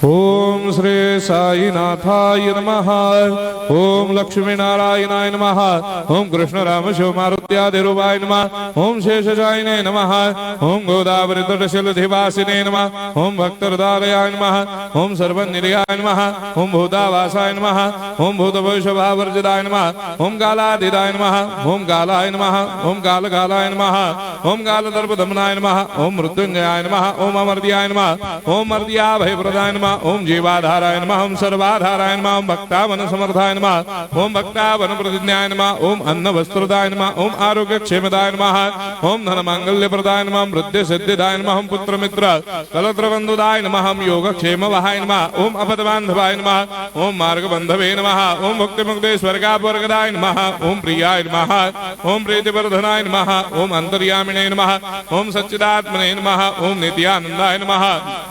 ओम श्री साईनाथाय नमः। ओम लक्ष्मी नारायणाय नमः। ओम कृष्ण राम शिव मारुत्यादिरूपाय नमः। ओम शेषशायिने नमः। ओम गोदावरी तटशिलधिवासिने नमः। ओम भक्तहृदयाय नमः। ओम सर्वनिर्याय नमः। ओम भूतावासाय नमः। ओम भूतभविष्यभावर्जिताय नमः। ओम कालातीताय नमः। ओम कालाय नमः। ओम कालकालाय नमः। ओम कालदर्पदमनाय नमः। ओम मृत्युंजयाय नमः। ओम अमर्त्याय नमः। ओम मर्त्याभयप्रदाय नमः। ओम जीवाधाराय नमः। ओम सर्वाधाराय नमः। ओम भक्तावन समर्थाय नमः। ओम भक्तावन प्रतिज्ञाय नमः। ओम अन्न वस्त्रदाय नमः। ओम आरोग्य क्षेमदाय नमः। ओम धन मांगल्य प्रदाय नमः। ओम वृद्धि सिद्धिदाय नमः। ओम पुत्र मित्र कलत्र बंधुदाय नमः। ओम योग क्षेम वहाय नमः। ओम अपद बांधवाय नमः। ओम मार्ग बंधवे नमः। ओम भक्ति मुक्ति स्वर्गापवर्गदाय नमः। ओम प्रियाय नमः। ओम प्रीतिवर्धनाय नमः। ओम अंतर्यामिने नमः। ओम सच्चिदात्मने नमः। ओम नित्यानंदाय नमः।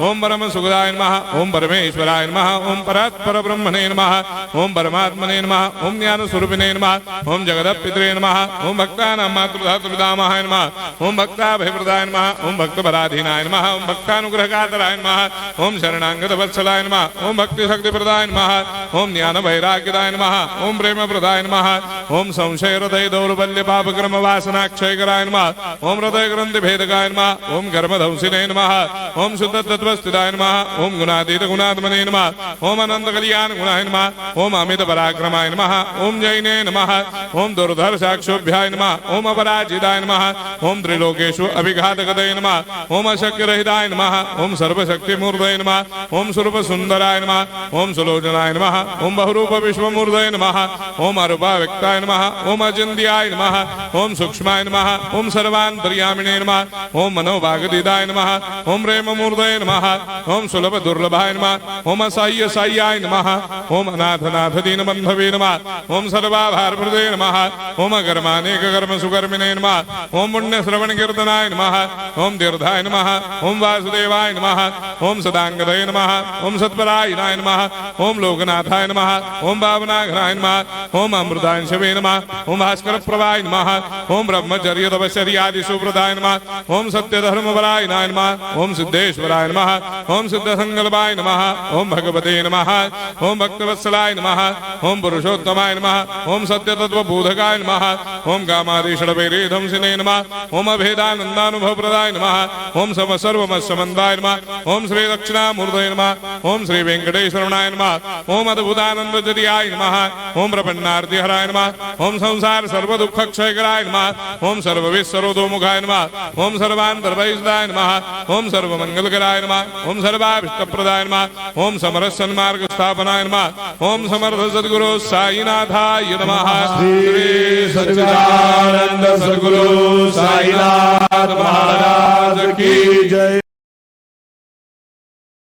ओम परम सुखदाय नमः। ओम परमेश्वराय नमः। ओम परात्पर ब्रह्मणे नमः। ओम परमात्मने नमः। ओम ज्ञान स्वरूपिणे नमः। ओम जगदपितरे नमः। ओम भक्तानां मातृधातुपितामहाय नमः। ओम भक्ताभयप्रदाय नमः। ओम भक्तपराधीनाय नमः। ओम भक्तानुग्रहकातराय नमः। ओम शरणागत वत्सलाय नमः। ओम भक्ति शक्तिप्रदाय नमः। ओम ज्ञान वैराग्यदाय नमः। ओम प्रेम प्रदाय नमः। ओम संशय हृदय दौर्बल्य पाप कर्म वासना क्षयकराय नमः। ओम हृदय ग्रंथि भेदकाय नमः। ओम कर्मधंसिने नमः। ओम शुद्ध तत्वस्थिताय नमः। ओम गुणातीत गुणात्मने नमः। ओम अनंत कल्याण गुणाय नमः। ओम अमित पराक्रमाय नमः। ओम जैने नमः। ओम दुर्धर्षाक्षोभ्याय नमः। ओम अपराजिताय नमः। ओम त्रिलोकेषु अभिघातगतये नमः। ओम अशक्य रहिताय नमः। ओम सर्वशक्तिमूर्तये नमः। ओम स्वरूप सुंदराय नमः। ओम सुलोचनाय नमः। ओम बहुरूप विश्वमूर्तये नमः। ओम अरूपाव्यक्ताय नमः। ओम अचिन्त्याय नमः। ओम सूक्ष्माय नमः। ओम सर्वान्तर्यामिने नमः। ओम मनोभागदिदाय नमः। ओम प्रेममूर्तये नमः। ओम सुलभ दुर्लभाय नमः। ओम असह्य साह्याय नमः। ओम अनाथनाथ दीनबन्धवे नमः। ओम सर्वाभारप्रदे नमः। ओम अकर्मानेक कर्म सुकर्मिणे नमः। ओम पुण्य श्रवण कीर्तनाय नमः। ओम तीर्थाय नमः। ओम वासुदेवाय नमः। ओम सदांगदये नमः। ओम सत्परायणाय नमः। ओम लोकनाथाय नमः। ओम भावनाघनाय नमः। ओम अमृतांशवे नमः। ओम भास्कर प्रभाय नमः। ओम ब्रह्मचर्य तपश्चर्यादि सुप्रदाय नमः। ओम सत्यधर्मपरायणाय नमः। ओम सिद्धेश्वराय नमः। ओम सिद्ध संकल्पाय नमः। ओम भगवते नमः। ओम भक्तवत्सलाय नमः। ओम पुरुषोत्तमाय नमः। ओम सत्य तत्व बोधकाय नमः। ओम कामादिषडवैरे धंसिने नमः। ओम अभेदानंदानुभव प्रदाय नमः। ओम सर्वमस्समन्दाय नमः। ओम श्री दक्षिणामूर्तये नमः। ओम श्री वेंकटेश्वरनाय नमः। ओम अद्भुतानंदजटियाय नमः। ओम प्रपन्नार्तिहराय नमः। ओम संसार सर्व दुख क्षयकराय नमः। ओम सर्वविश्वरोधोमुखाय नमः। ओम सर्वान्तर्भयदाय नमः। ओम सर्वमंगलकराय नमः। ओम सर्वाभिष्टप्रदाय नमः। ओम समरस सन्मार्ग स्थापनाय नमः। ओम समर्थ सद्गुरु साईनाथाय नमः। श्री सच्चिदानंद सद्गुरु साईनाथ महाराज की जय।